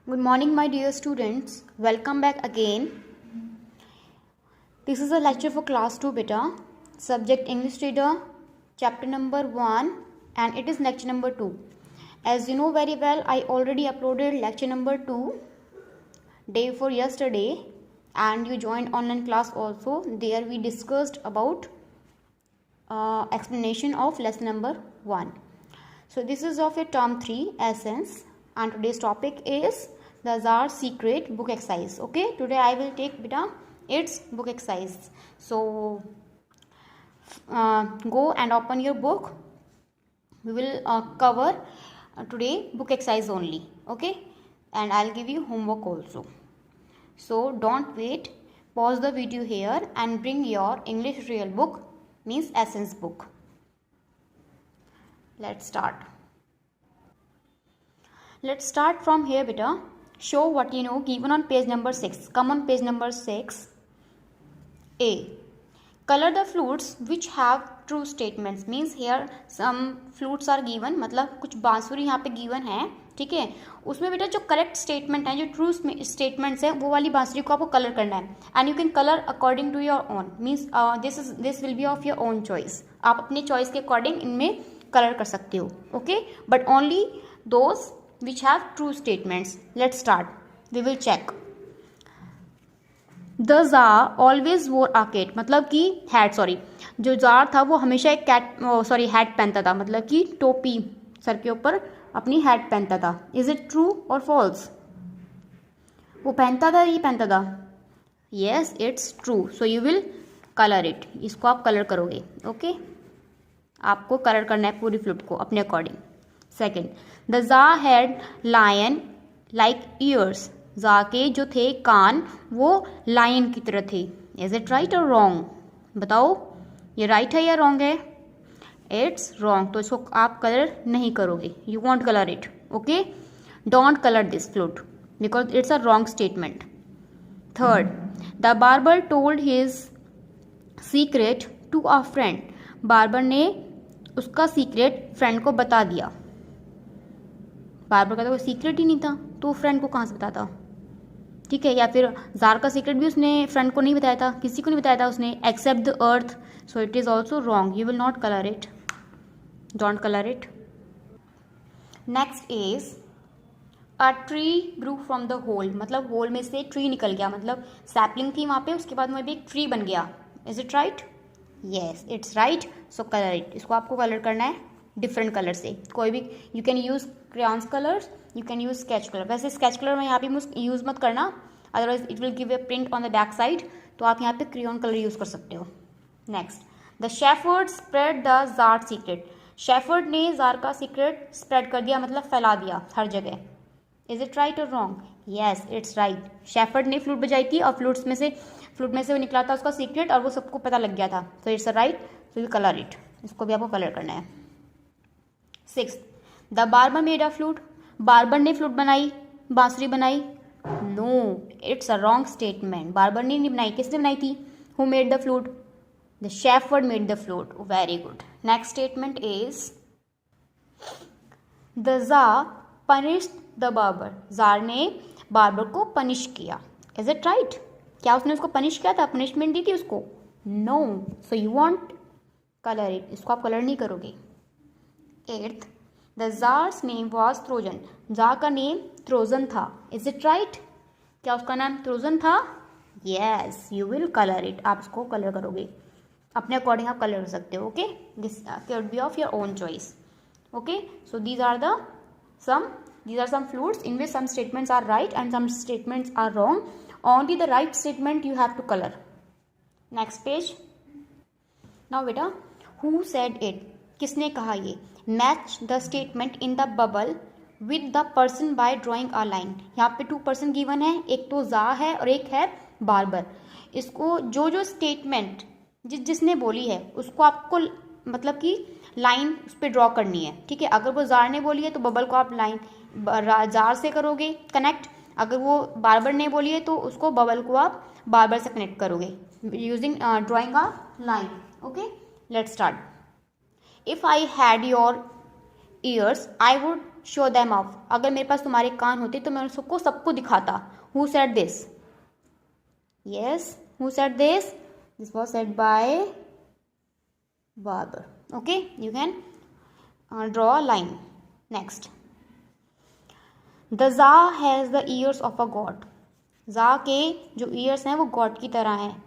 Good morning, my dear students. Welcome back again. This is a lecture for class 2 beta. Subject English Reader, chapter number 1, and it is lecture number 2. As you know very well, I already uploaded lecture number 2 day before yesterday, and you joined online class also. There we discussed about explanation of lesson number 1. So this is of your term 3 essence, and today's topic is the Czar's secret book exercise. Okay, today I will take beta its book exercise. So go and open your book. We will cover today book exercise only. Okay, and I'll give you homework also. So don't wait, pause the video here and bring your English real book, means essence book. Let's start. Let's start from here beta. Show what you know given on page number 6. Come on page number 6. A. Color the flutes which have true statements. Means here some flutes are given. मतलब कुछ बांसुरी यहाँ पे given है, ठीक है. उसमें बेटा जो करेक्ट स्टेटमेंट है, जो ट्रू स्टेटमेंट्स है, वो वाली बांसुरी को आपको कलर करना है. And you can colour according to your own. Means this will be of your own choice. आप अपने चॉइस के अकॉर्डिंग इनमें कलर कर सकते हो. Okay, but only those which have true statements. Let's start. We will check. The Czar always wore a hat. मतलब कि hat, जो जार था वो हमेशा एक हैट पहनता था. मतलब कि टोपी सर के ऊपर अपनी हैट पहनता था. Is it true or false? वो पहनता था या पहनता था? Yes, it's true. So you will color it. इसको आप कलर करोगे. ओके, आपको कलर करना है पूरी फ्लूट को अपने according. Second, the Czar had lion like ears. Czar के जो थे कान वो लायन की तरह थे. इज इट राइट और रॉन्ग? बताओ, ये राइट है या रॉन्ग है? It's wrong. तो इसको आप कलर नहीं करोगे. You won't colour it. Okay, don't colour this flute because it's a wrong statement. Third, the barber told his secret to a friend. Barber ने उसका सीक्रेट फ्रेंड को बता दिया. बार्बर का तो कोई सीक्रेट ही नहीं था, तो फ्रेंड को कहाँ से बताता? ठीक है. या फिर जार का सीक्रेट भी उसने फ्रेंड को नहीं बताया था, किसी को नहीं बताया था उसने, except the earth. So it is also wrong. You will not colour it. Don't colour it. Next is a tree grew from the hole. मतलब होल में से ट्री निकल गया. मतलब सैपलिंग थी वहाँ पे, उसके बाद में भी एक ट्री बन गया. Is it right? Yes, it's right. So colour it. इसको आपको कलर करना है डिफरेंट कलर से. कोई भी, you can use crayons colours, you can use sketch colour. वैसे स्केच कलर में यहाँ पे यूज मत करना, otherwise it will give a print on the back side. तो आप यहाँ पे क्रेयॉन कलर यूज कर सकते हो. Next, the shepherd spread the jar secret. Shepherd ने जार का सीक्रेट स्प्रेड कर दिया, मतलब फैला दिया हर जगह. इज इट राइट और wrong? Yes, it's right. Shepherd ने फ्लूट बजाई थी और फ्लूट में से वो निकला था उसका सीक्रेट और वो सबको पता लग गया था. So it's right. So you colour it. इसको भी आपको कलर करना है. Six, the barber made a flute. Barber ने फ्लूट बनाई, बांसुरी बनाई. No, it's a wrong statement. Barber ने नहीं बनाई. किसने बनाई थी? Who made the flute? The shepherd made the flute. Very good. Next statement is the Czar punished the barber. Czar ने बार्बर को पनिश किया. Is it right? क्या उसने उसको पनिश किया था? पनिशमेंट दी थी उसको? No. So you won't colour it. इसको आप कलर नहीं करोगे. Eighth, the Czar's name was Trojan. Czar का नेम ट्रोजन था. Is it right? क्या उसका नाम ट्रोजन था? Yes, you will colour it. आप इसको कलर करोगे अपने अकॉर्डिंग. आप कलर कर सकते हो. Okay, this can be of your own choice. Okay, so these are some flutes in which some statements are right and some statements are wrong. Only the right statement you have to color. Next page. Now beta, who said it? किसने कहा ये? Match the statement in the bubble with the person by drawing a line. यहाँ पे 2 person given है, एक तो Czar है और एक है बार्बर. इसको जो स्टेटमेंट जिसने बोली है उसको आपको मतलब कि लाइन उस पर ड्रॉ करनी है. ठीक है. अगर वो Czar ने बोली है तो बबल को आप लाइन Czar से करोगे कनेक्ट. अगर वो बार्बर ने बोली है तो उसको बबल को आप बार्बर से कनेक्ट करोगे using drawing a line. Okay, let's start. If I had your ears, I would show them of, अगर मेरे पास तुम्हारे कान होते तो मैं उसको सबको दिखाता. Who said this? Yes, who said this? This was said by barber. Okay, you can draw a line. Next, the जा has the ears of a goat. जा के जो ईयर्स हैं वो गॉड की तरह हैं.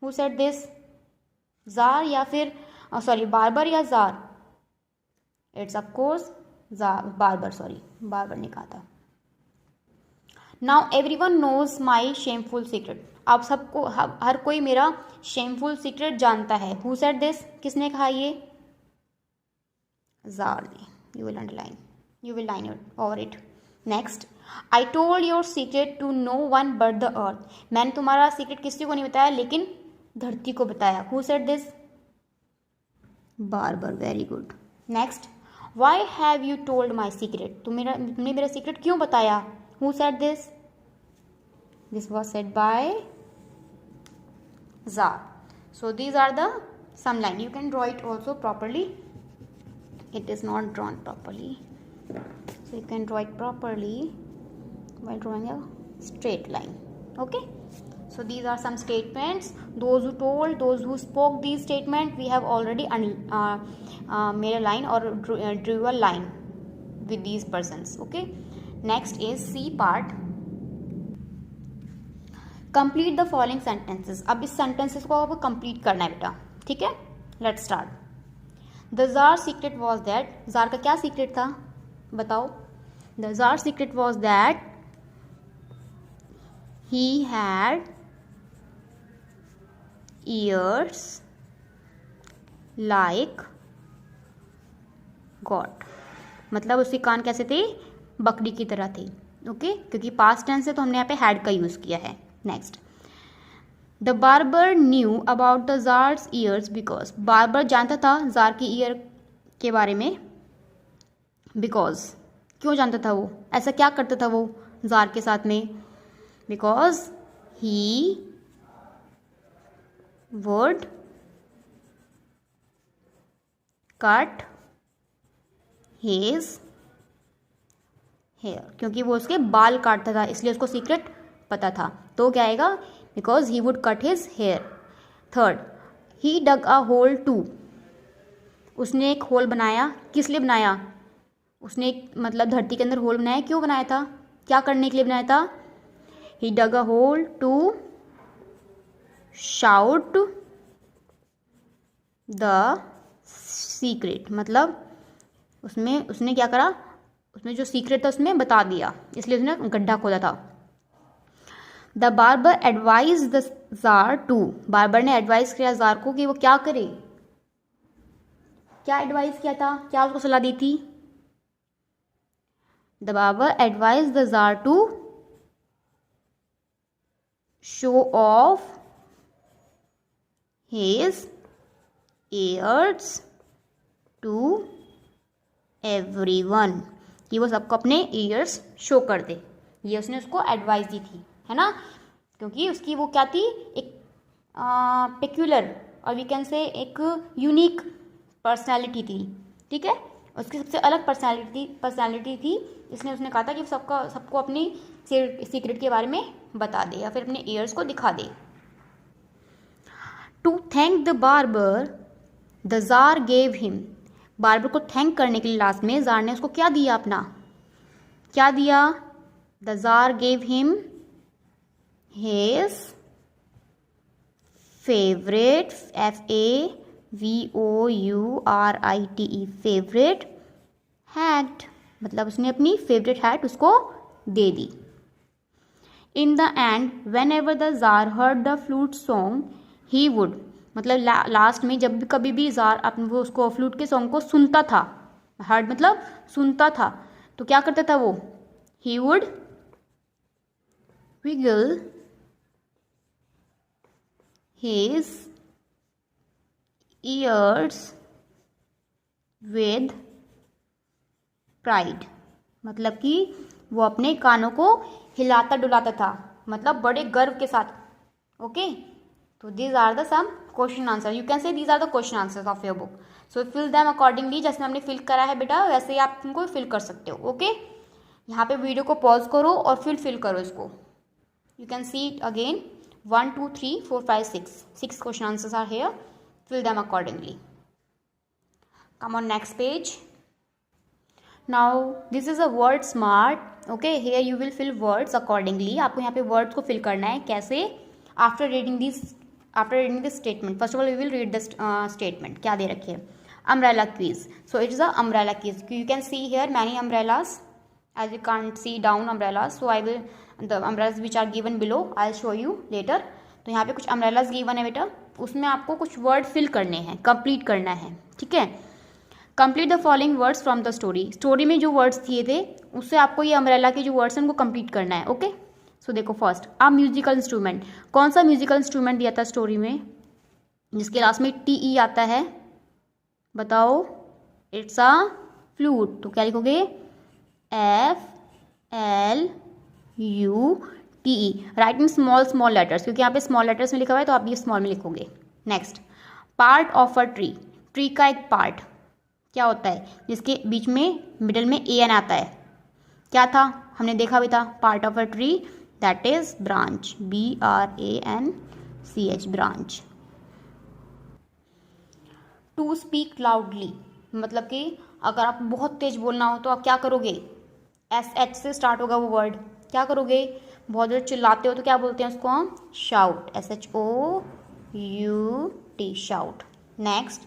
Who said this? जार या फिर सॉरी बार्बर या Czar? It's of course barber. Sorry, barber ने कहा था. Now everyone knows my shameful secret. अब सबको, हर कोई मेरा शेमफुल सीक्रेट जानता है. Who said this? किसने कहा ये? जार ने. You will underline, you will line it over it. Next, I told your secret to no one but the earth. मैंने तुम्हारा सीक्रेट किसी को नहीं बताया लेकिन धरती को बताया. Who said this? Barber. Very good. Next, why have you told my secret. तुमने मेरा सीक्रेट क्यों बताया? Who said this? This was said by Czar. So these are the some line. You can draw it also properly. It is not drawn properly, so you can draw it properly by drawing a straight line. Okay, so these are some statements. Those who told, those who spoke these statements, we have already made a line or drew a line with these persons. Okay, next is C part. Complete the following sentences. अब इस sentences को आपको complete करना है बेटा. ठीक है, let's start. The jar secret was that. Jar का क्या सीक्रेट था बताओ? The jar secret was that he had years like God. मतलब उसके कान कैसे थे? बकरी की तरह थे. ओके, क्योंकि पास्ट टेंस है तो हमने यहाँ पे हैड का यूज किया है. Next, the barber knew about the jars years because. Barber जानता था जार की ईयर के बारे में. बिकॉज, क्यों जानता था वो? ऐसा क्या करता था वो जार के साथ में? Because he would cut his hair. क्योंकि वो उसके बाल काटता था इसलिए उसको सीक्रेट पता था. तो क्या आएगा? Because he would cut his hair. Third, he dug a hole too. उसने एक होल बनाया. किस लिए बनाया? उसने एक मतलब धरती के अंदर होल बनाया. क्यों बनाया था? क्या करने के लिए बनाया था? He dug a hole to shout the secret. मतलब उसमें उसने क्या करा? उसमें जो सीक्रेट था उसमें बता दिया, इसलिए उसने गड्ढा खोदा था. The barber advise the Czar to. Barber ने एडवाइस किया जार को कि वो क्या करे. क्या एडवाइस किया था? क्या उसको सलाह दी थी? The barber advise the Czar to show off his ears to everyone. कि वो सबको अपने ईयर्स शो कर दे. ये उसने उसको एडवाइस दी थी, है ना. क्योंकि उसकी वो क्या थी? एक पेक्यूलर और वी कैन से एक यूनिक पर्सनालिटी थी. ठीक है, उसकी सबसे अलग पर्सनालिटी थी. इसलिए उसने कहा था कि सबको अपनी सीक्रेट के बारे में बता दे या फिर अपने ईयर्स को दिखा दे. To thank the barber the tsar gave him. Barber को थैंक करने के लिए लास्ट में जार ने उसको क्या दिया? अपना क्या दिया? The tsar gave him his favorite, FAVOURITE, favorite hat. मतलब उसने अपनी फेवरेट हैट उसको दे दी. In the end whenever the tsar heard the flute song he would. मतलब लास्ट में जब भी कभी भी जार अपने वो उसको फ्लूट के सॉन्ग को सुनता था. हर्ड मतलब सुनता था, तो क्या करता था वो? He would wiggle his ears with pride. मतलब कि वो अपने कानों को हिलाता डुलाता था, मतलब बड़े गर्व के साथ. ओके, तो these are the some question answer. You can say these are the question answers of your book. So fill them accordingly. जैसे हमने फिल करा है बेटा वैसे ही आप तुमको फिल कर सकते हो. ओके, यहाँ पे वीडियो को पॉज करो और फिर फिल करो इसको. You can see it again. 1 2 3 4 5 6 question answers are here. Fill them accordingly. Come on next page. Now this is a word smart. Okay, here you will fill words accordingly. आपको यहाँ पे words को fill करना है. कैसे? After reading this statement, first of all we will read the statement. क्या दे रखी है? Umbrella quiz. So it is a umbrella quiz. You can see here many umbrellas. As you can't see down umbrellas, so I will the umbrellas which are given below I'll show you later. तो यहाँ पे कुछ umbrellas given है बेटा, उसमें आपको कुछ word fill करने हैं, complete करना है. ठीक है. Complete the following words from the story. Story में जो वर्ड्स दिए थे उससे आपको ये अम्ब्रेला के जो वर्ड्स हैं उनको कंप्लीट करना है. ओके, सो देखो फर्स्ट आ म्यूजिकल इंस्ट्रूमेंट. कौन सा म्यूजिकल इंस्ट्रूमेंट दिया था स्टोरी में जिसके लास्ट में TE आता है? बताओ. It's a flute. तो क्या लिखोगे? FLUTE. Right in small letters, क्योंकि यहाँ पे स्मॉल लेटर्स में लिखा हुआ है तो आप ये स्मॉल में लिखोगे. Next, part of a tree. Tree का एक पार्ट क्या होता है जिसके बीच में मिडल में AN आता है? क्या था? हमने देखा भी था. Part of a tree that is branch. BRANCH, branch. To speak loudly मतलब कि अगर आप बहुत तेज बोलना हो तो आप क्या करोगे? SH से स्टार्ट होगा वो वर्ड. क्या करोगे? बहुत देर चिल्लाते हो तो क्या बोलते हैं उसको हम? Shout. SHOUT, shout. Next,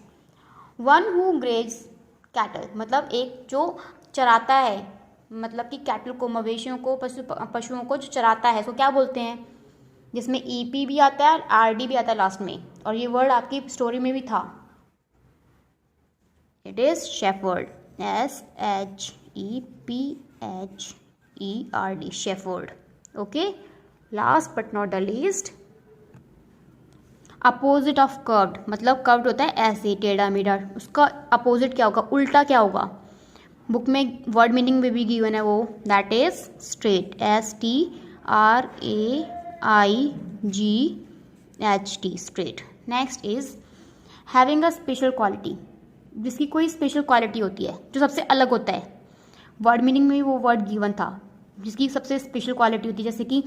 one who grazes cattle मतलब एक जो चराता है, मतलब कि कैटल को, मवेशियों को, पशुओं को जो चराता है, सो क्या बोलते हैं? जिसमें EP भी आता है, RD भी आता है लास्ट में, और ये वर्ड आपकी स्टोरी में भी था. It is shepherd. SHEPHERD, shepherd. Okay, last but not the least, opposite of curved मतलब कर्व्ड होता है ऐसे टेढ़ा मेढ़ा, उसका अपोजिट क्या होगा? उल्टा क्या होगा? बुक में वर्ड मीनिंग में भी गिवन है वो, that is straight. STRAIGHT, straight. Next is having a special quality, जिसकी कोई स्पेशल क्वालिटी होती है जो सबसे अलग होता है. वर्ड मीनिंग में भी वो वर्ड गिवन था जिसकी सबसे स्पेशल क्वालिटी होती है. जैसे कि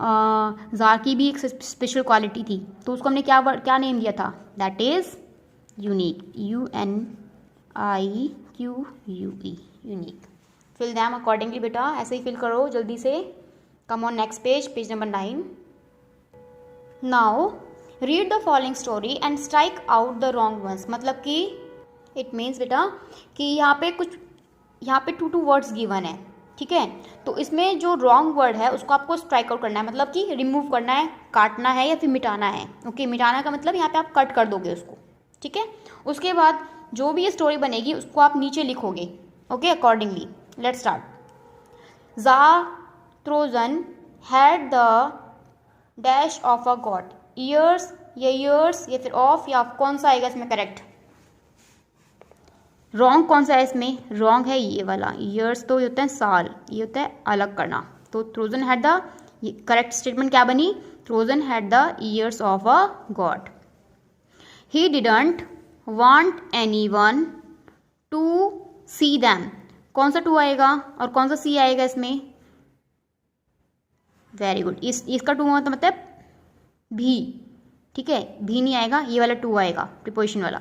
जार की भी एक स्पेशल क्वालिटी थी, तो उसको हमने क्या नेम दिया था? That is unique. UNIQUE, unique. Fill them accordingly बेटा, ऐसे ही फिल करो जल्दी से. Come on next page number 9. Now read the following story and strike out the wrong ones. मतलब कि इट मीन्स बेटा कि यहाँ पे 2 वर्ड्स गिवन है. ठीक है, तो इसमें जो रॉन्ग वर्ड है उसको आपको स्ट्राइक आउट करना है, मतलब कि रिमूव करना है, काटना है या फिर मिटाना है. ओके, मिटाना का मतलब यहाँ पे आप कट कर दोगे उसको. ठीक है, उसके बाद जो भी ये स्टोरी बनेगी उसको आप नीचे लिखोगे. Okay, accordingly. Let's start. Tsar Trojan had the dash of a goat. Ears, ये ईयर्स या फिर ऑफ या कौन सा आएगा इसमें करेक्ट? रॉन्ग कौन सा है इसमें? रॉन्ग है ये वाला. ईयर्स तो ये होता है साल, ये होता है अलग करना. तो Trojan had the, correct statement क्या बनी? Trojan had the ears of a god. He didn't want anyone to see them. कौन सा टू आएगा और कौन सा सी आएगा इसमें? Very good. इसका टू मतलब भी. ठीक है, भी नहीं आएगा, ये वाला टू आएगा, प्रीपोजिशन वाला.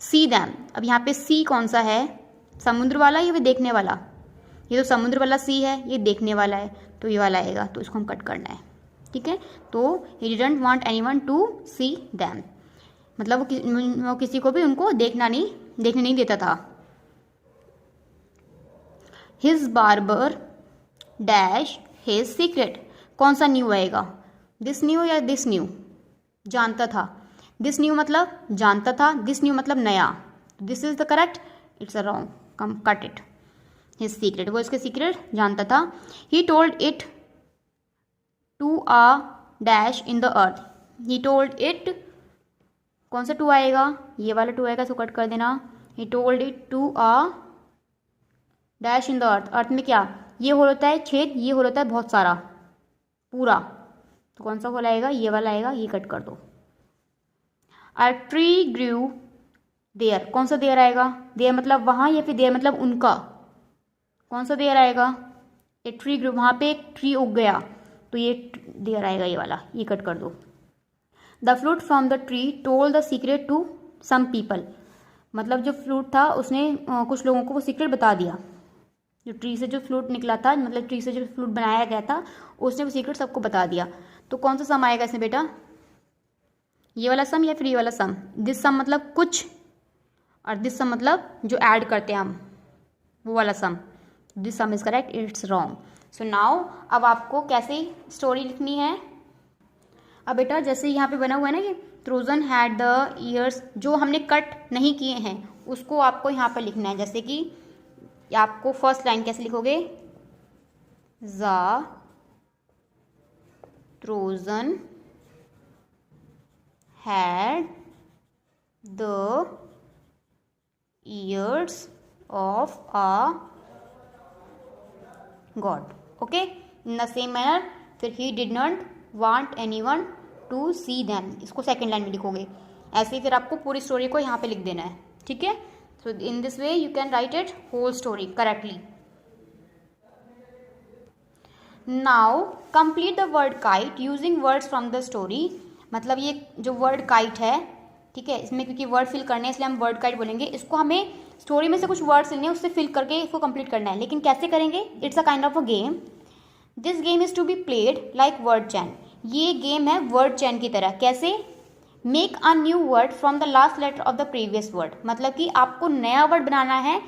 See them. अब यहाँ पे सी कौन सा है? समुद्र वाला या फिर देखने वाला? ये तो समुद्र वाला सी है, ये देखने वाला है, तो ये वाला आएगा, तो इसको हम कट करना है. ठीक है, तो he didn't want anyone to see them मतलब वो किसी को भी उनको देखने नहीं देता था. His barber dash his secret. कौन सा न्यू आएगा? दिस न्यू या दिस न्यू? जानता था. दिस न्यू मतलब जानता था, दिस न्यू मतलब नया. This is the correct, it's a wrong, come cut it. His secret, वो इसके सीक्रेट जानता था. He told it to a dash in the earth. He told it, कौन सा टू आएगा? ये वाला टू आएगा, सो कट कर देना. He told it to a dash in the earth. Earth में क्या? ये होल होता है छेद, ये होल होता है बहुत सारा, पूरा. तो कौन सा होल आएगा? ये वाला आएगा, ये कट कर दो. अ ट्री ग्रू देयर, कौन सा देयर आएगा? देयर मतलब वहाँ, या फिर देयर मतलब उनका? कौन सा देयर आएगा? ए ट्री ग्रू, वहाँ पे एक ट्री उग गया, तो ये देयर आएगा, ये वाला, ये कट कर दो। The fruit from the tree told the secret to some people, मतलब जो फ्रूट था उसने कुछ लोगों को वो सीक्रेट बता दिया। जो ट्री से जो फ्रूट निकला था, मतलब ट्री से जो फ्रूट बनाया गया था, उसने वो सीक्रेट सबको बता दिया। तो कौन सा सम आएगा इसमें बेटा? ये वाला सम या फिर ये वाला सम? दिस सम मतलब कुछ, और दिस सम मतलब जो ऐड करते हैं हम, वो वाला sum. This sum is correct, it's wrong. So now अब आपको कैसे स्टोरी लिखनी है? अब बेटा जैसे यहाँ पे बना हुआ है ना कि ट्रोजन हैड द ईयर्स, जो हमने कट नहीं किए हैं उसको आपको यहाँ पर लिखना है। जैसे कि आपको फर्स्ट लाइन कैसे लिखोगे? जा Trojan had the ears of a goat, okay. In the same manner फिर he did not want anyone to see them, इसको सेकेंड लाइन में लिखोगे। ऐसे ही फिर आपको पूरी स्टोरी को यहाँ पे लिख देना है, ठीक है। So in this way you can write it whole story correctly. Now complete the word kite using words from the story, मतलब ये जो वर्ड काइट है, ठीक है, इसमें क्योंकि वर्ड फिल करने हैं इसलिए हम वर्ड काइट बोलेंगे। इसको हमें स्टोरी में से कुछ वर्ड्स लेने हैं, उससे फिल करके इसको कंप्लीट करना है। लेकिन कैसे करेंगे? It's a kind of a game. This game is to be played like word chain, ये गेम है वर्ड चैन की तरह। कैसे? Make a new word from the last letter of the previous word, मतलब कि आपको नया वर्ड बनाना है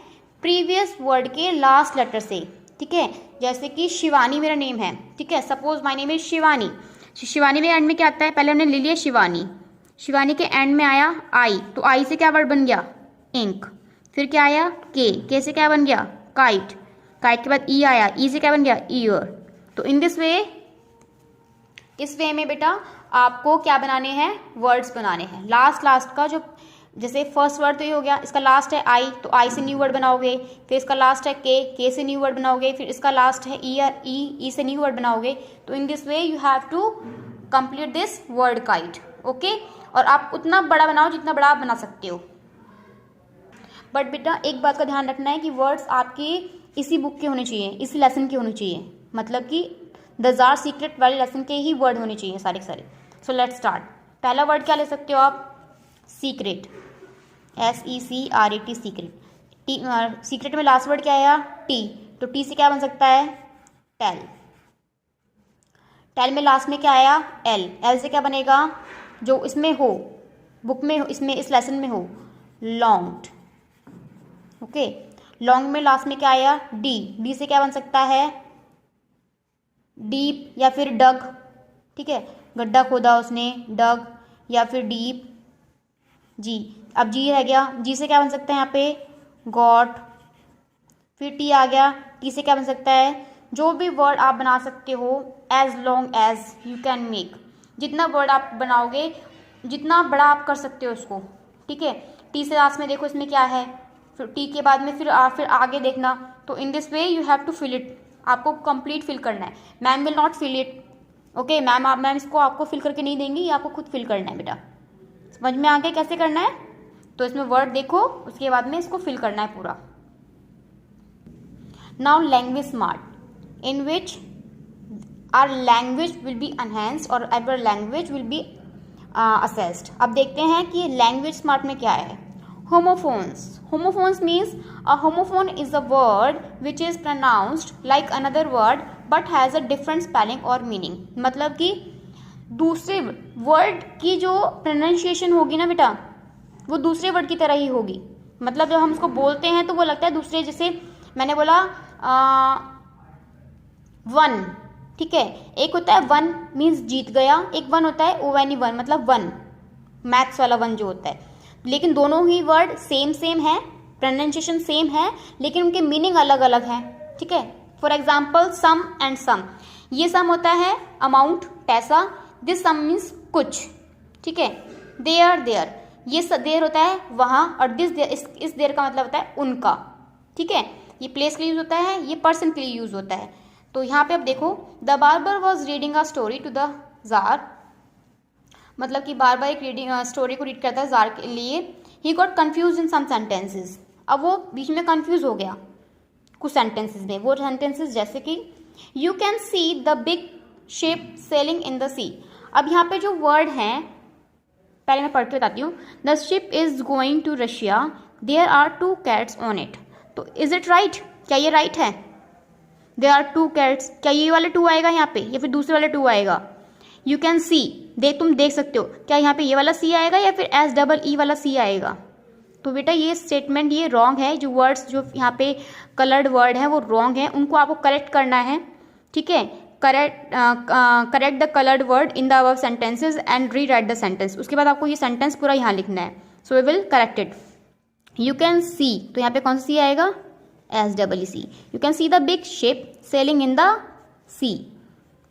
प्रीवियस वर्ड के लास्ट लेटर से, ठीक है। जैसे कि शिवानी मेरा नेम है, ठीक है, suppose my name is Shivani. Shivani में एंड में क्या आता है? पहले हमने ले लिया शिवानी, शिवानी के एंड में आया आई, तो आई से क्या वर्ड बन गया? इंक। फिर क्या आया? के से क्या बन गया? काइट। काइट के बाद ई आया, ई से क्या बन गया? ईयर। तो इन दिस वे, इस वे में बेटा आपको क्या बनाने हैं? वर्ड्स बनाने हैं। लास्ट का जो, जैसे फर्स्ट वर्ड तो ये हो गया, इसका लास्ट है आई, तो आई से न्यू वर्ड बनाओगे। फिर इसका लास्ट है के से न्यू वर्ड बनाओगे। फिर इसका लास्ट है ईयर, ई से न्यू वर्ड बनाओगे। तो in this way you have to complete this word kite, okay. और आप उतना बड़ा बनाओ जितना बड़ा आप बना सकते हो। बट बेटा एक बात का ध्यान रखना है कि वर्ड्स आपके इसी बुक के होने चाहिए, इसी लेसन के होने चाहिए, मतलब कि द जार सीक्रेट वाले लेसन के ही वर्ड होने चाहिए सारे के सारे। So let's start. पहला वर्ड क्या ले सकते हो आप? Secret, SECRET, secret. T, secret में लास्ट वर्ड क्या आया? टी, तो टी से क्या बन सकता है? टेल। टेल में लास्ट में क्या आया? एल, एल से क्या बनेगा? जो इसमें हो, बुक में हो, इसमें इस लेसन में हो, लॉन्ग्ड, ओके। लॉन्ग में लास्ट में क्या आया? डी, डी से क्या बन सकता है? डीप या फिर डग, ठीक है, गड्ढा खोदा उसने, डग, या फिर डीप। जी, अब जी रह गया, जी से क्या बन सकता है यहाँ पे? गॉट। फिर टी आ गया, टी से क्या बन सकता है? जो भी वर्ड आप बना सकते हो, as long as you can make, जितना वर्ड आप बनाओगे जितना बड़ा आप कर सकते हो उसको, ठीक है। टी से लास्ट में देखो इसमें क्या है, फिर टी के बाद में फिर आगे देखना। तो in this way you have to fill it, आपको कंप्लीट फिल करना है। Ma'am will not fill it, okay. Ma'am इसको आपको फिल करके नहीं देंगी, ये आपको खुद फिल करना है बेटा। समझ में आ गया कैसे करना है? तो इसमें वर्ड देखो, उसके बाद में इसको फिल करना है पूरा। Now language smart, in which our language will be enhanced और our language will be assessed। अब देखते हैं कि language smart में क्या है। homophones, homophones means a homophone is a word which is pronounced like another word but has a different spelling or meaning, मतलब कि दूसरे वर्ड की जो प्रोनाउंसिएशन होगी ना बेटा, वो दूसरे वर्ड की तरह ही होगी। मतलब जब हम उसको बोलते हैं तो वो लगता है दूसरे, जैसे मैंने बोला वन, ठीक है, एक होता है वन मीन्स जीत गया, एक वन होता है ONE वन, मतलब वन, मैथ्स वाला वन जो होता है। लेकिन दोनों ही वर्ड सेम है, प्रोनाउंसिएशन सेम है, लेकिन उनके मीनिंग अलग अलग है, ठीक है। For example some and sum, ये सम होता है अमाउंट, पैसा, दिस सम मीन्स कुछ, ठीक है। देयर, ये देयर होता है वहाँ, और दिस देयर, इस देयर का मतलब होता है उनका, ठीक है। ये प्लेस के लिए यूज होता है, ये पर्सन के लिए यूज होता है। तो यहाँ पे अब देखो, the barber was reading a story to the Czar, मतलब कि बार बार एक रीडिंग स्टोरी को रीड करता है जार के लिए। He got confuse in some sentences, अब वो बीच में कन्फ्यूज हो गया कुछ सेंटेंसेज में। वो सेंटेंसेज जैसे कि you can see the big ship sailing in the sea. अब यहाँ पे जो वर्ड हैं पहले मैं पढ़ के बताती हूँ। The ship is going to Russia, there are 2 cats on it. तो इज इट राइट, क्या ये राइट है? देयर आर 2 कैट्स, क्या ये वाला 2 आएगा यहाँ पे या फिर दूसरे वाला 2 आएगा? यू कैन सी, तुम देख सकते हो, क्या यहाँ पे ये वाला सी आएगा या फिर SEE वाला सी आएगा? तो बेटा ये स्टेटमेंट ये रॉन्ग है। जो वर्ड्स जो यहाँ पे कलर्ड वर्ड है वो रॉन्ग है, उनको आपको करेक्ट करना है। ठीक है, correct the coloured word in the above sentences and rewrite the sentence. उसके बाद आपको ये सेंटेंस पूरा यहाँ लिखना है। So we will correct it. You can see, तो यहाँ पे कौन सा सी आएगा? SEE। You can see the big ship sailing in the sea.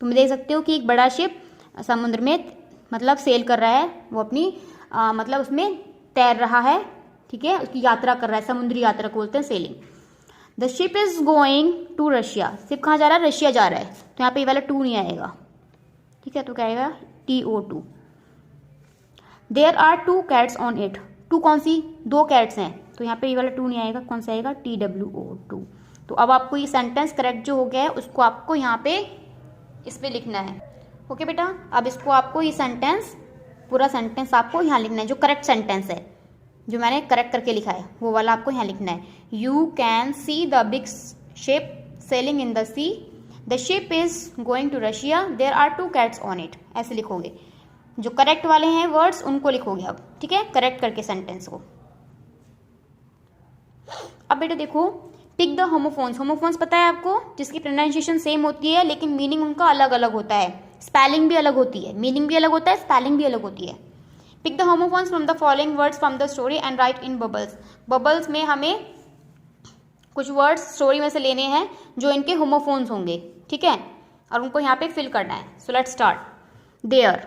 तुम देख सकते हो कि एक बड़ा शिप समुद्र में मतलब सेल कर रहा है, वो अपनी मतलब उसमें तैर रहा है। ठीक है, उसकी यात्रा कर रहा है, समुद्री यात्रा को बोलते हैं sailing. The ship is going to Russia, ship कहाँ जा रहा है? रशिया जा रहा है। तो यहाँ पे ये वाला 2 नहीं आएगा। ठीक है, तो क्या आएगा? TO2। There are 2 cats on it, 2 कौन सी? 2 कैट्स हैं, तो यहाँ पे ये वाला 2 नहीं आएगा। कौन सा आएगा? TWO2। तो अब आपको ये सेंटेंस करेक्ट जो हो गया है उसको आपको यहाँ पे इस पे लिखना है। ओके बेटा, अब इसको आपको ये सेंटेंस पूरा सेंटेंस आपको यहाँ लिखना है, जो करेक्ट सेंटेंस है जो मैंने करेक्ट करके लिखा है वो वाला आपको यहाँ लिखना है। You can see the big ship sailing in the sea, the ship is going to Russia, there are 2 cats on it. ऐसे लिखोगे, जो करेक्ट वाले हैं वर्ड्स उनको लिखोगे अब। ठीक है, करेक्ट करके सेंटेंस को। अब बेटा देखो, पिक द होमोफोन्स। होमोफोन्स पता है आपको, जिसकी प्रोनाउंसिएशन सेम होती है लेकिन मीनिंग उनका अलग अलग होता है, स्पेलिंग भी अलग होती है, मीनिंग भी अलग होता है, स्पेलिंग भी अलग होती है। Pick the homophones from the following words from the story and write in bubbles. Bubbles में हमें कुछ वर्ड्स स्टोरी में से लेने हैं जो इनके होमोफोन्स होंगे। ठीक है, और उनको यहाँ पे फिल करना है। So let's start. देयर,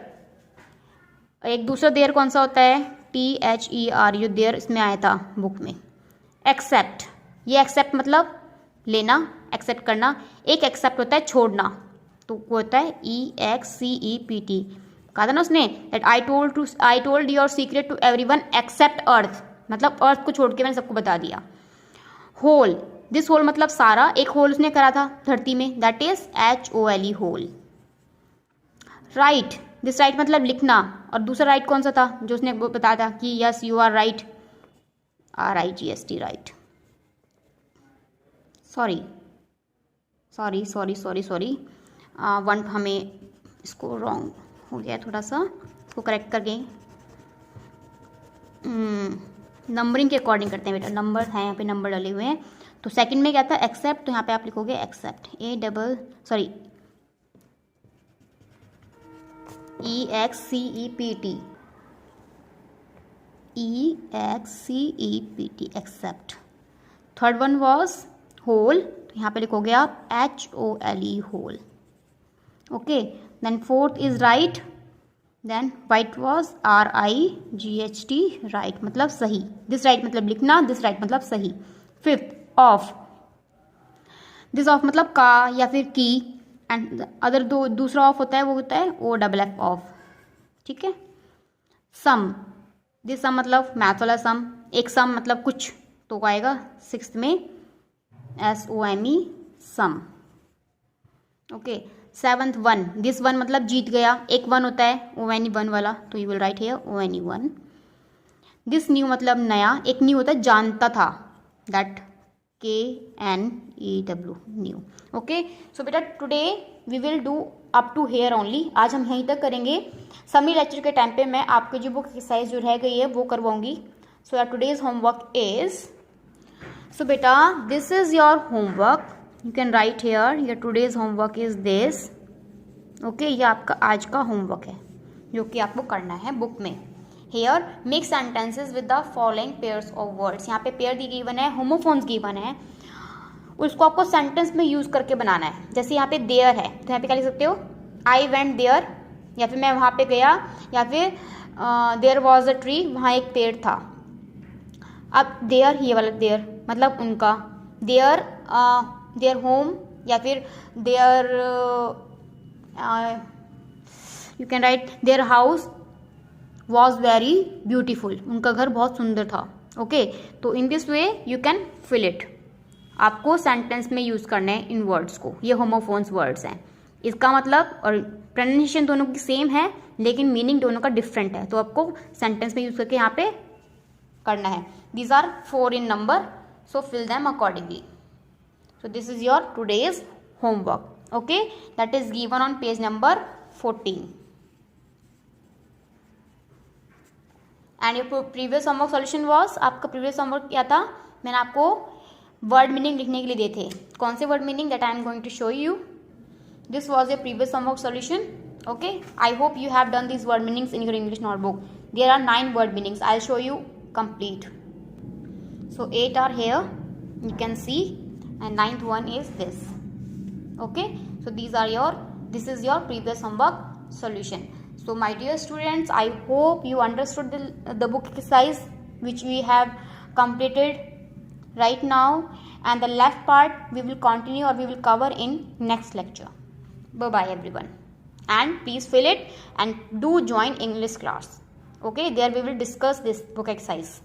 एक दूसरा देयर कौन सा होता है? THER, जो देयर इसमें आया था बुक में। एक्सेप्ट, ये एक्सेप्ट मतलब लेना, एक्सेप्ट करना। एक एक्सेप्ट होता है छोड़ना, तो वो होता है EXCEPT। कहा था ना उसने that I told your secret to everyone except earth, मतलब अर्थ को छोड़ के मैंने सबको बता दिया। होल, दिस होल मतलब सारा, एक होल उसने करा था धरती में, that is HOLE hole. Right, this right मतलब लिखना, और दूसरा राइट कौन सा था जो उसने बताया था कि yes you are right, RIGST right. Sorry one हमें इसको रॉन्ग हो गया थोड़ा सा, इसको करेक्ट करके नंबरिंग के अकॉर्डिंग करते हैं बेटा। नंबर है यहाँ पे, नंबर डले हुए हैं। तो सेकंड में क्या था? एक्सेप्ट, तो यहाँ पे आप लिखोगे except, EXCEPT except. Third one was hole, तो यहाँ पे लिखोगे आप HOLE hole. Okay, then fourth is right, then white was RIGHT right मतलब सही। दिस राइट मतलब लिखना, दिस राइट मतलब सही। फिफ्थ ऑफ, दिस ऑफ मतलब का या फिर की, एंड अदर दूसरा ऑफ होता है वो होता है OFF ऑफ। ठीक है, सम, दिस सम मतलब मैथ वाला सम, एक सम मतलब कुछ, तो आएगा सिक्स्थ में SOME some. Okay, seventh one, this one मतलब जीत गया, एक वन होता है ONE वन वाला, तो you will write here ONE one. This new मतलब नया, एक न्यू होता है जानता था, that KNEW new. Okay, so बेटा today we will do up to here only. आज हम यहीं तक करेंगे। समी लेक्चर के टाइम पे मैं आपकी जो बुक एक्सरसाइज जो रह गई है वो करवाऊंगी। So today's homework is, so बेटा this is your homework, you can write here your today's homework is this. Okay, ये आपका आज का होमवर्क है जो कि आपको करना है बुक में। Hair make sentences with the following pairs of words. यहाँ पे पेयर दी गिवन है, होमोफोन्स गिवन है, उसको आपको सेंटेंस में यूज करके बनाना है। जैसे यहाँ पे देयर है, तो यहाँ पे क्या लिख सकते हो? आई वेंट देयर, या फिर मैं वहाँ पे गया, या फिर देयर वॉज अ ट्री, वहाँ एक पेड़ था। अब देयर, ये वाला देयर मतलब उनका, देयर होम, या फिर their you can write their house, was very beautiful, उनका घर बहुत सुंदर था। ओके, तो in this way you can fill it. आपको सेंटेंस में यूज़ करने हैं इन वर्ड्स को, ये होमोफोन्स वर्ड्स हैं। इसका मतलब और प्रोनाउंसिएशन दोनों की सेम है लेकिन मीनिंग दोनों का डिफरेंट है, तो आपको सेंटेंस में यूज़ करके यहाँ पे करना है। These are 4 in number, so fill them accordingly. So this is your today's homework, okay, that is given on page number 14। And your previous homework solution was, आपका प्रीवियस होमवर्क क्या था, मैंने आपको वर्ड मीनिंग लिखने के लिए दिए थे। कौन से word meaning, that I am going to show you. This was your previous homework solution, okay, I hope you have done these word meanings in your English notebook. There are 9 word meanings. I'll show you complete. So 8 are here, you can see, and 9th one is this. Okay, so this is your previous homework solution. So my dear students, I hope you understood the book exercise which we have completed right now, and the left part we will continue or we will cover in next lecture. Bye bye everyone, and please fill it and do join English class. Okay, there we will discuss this book exercise.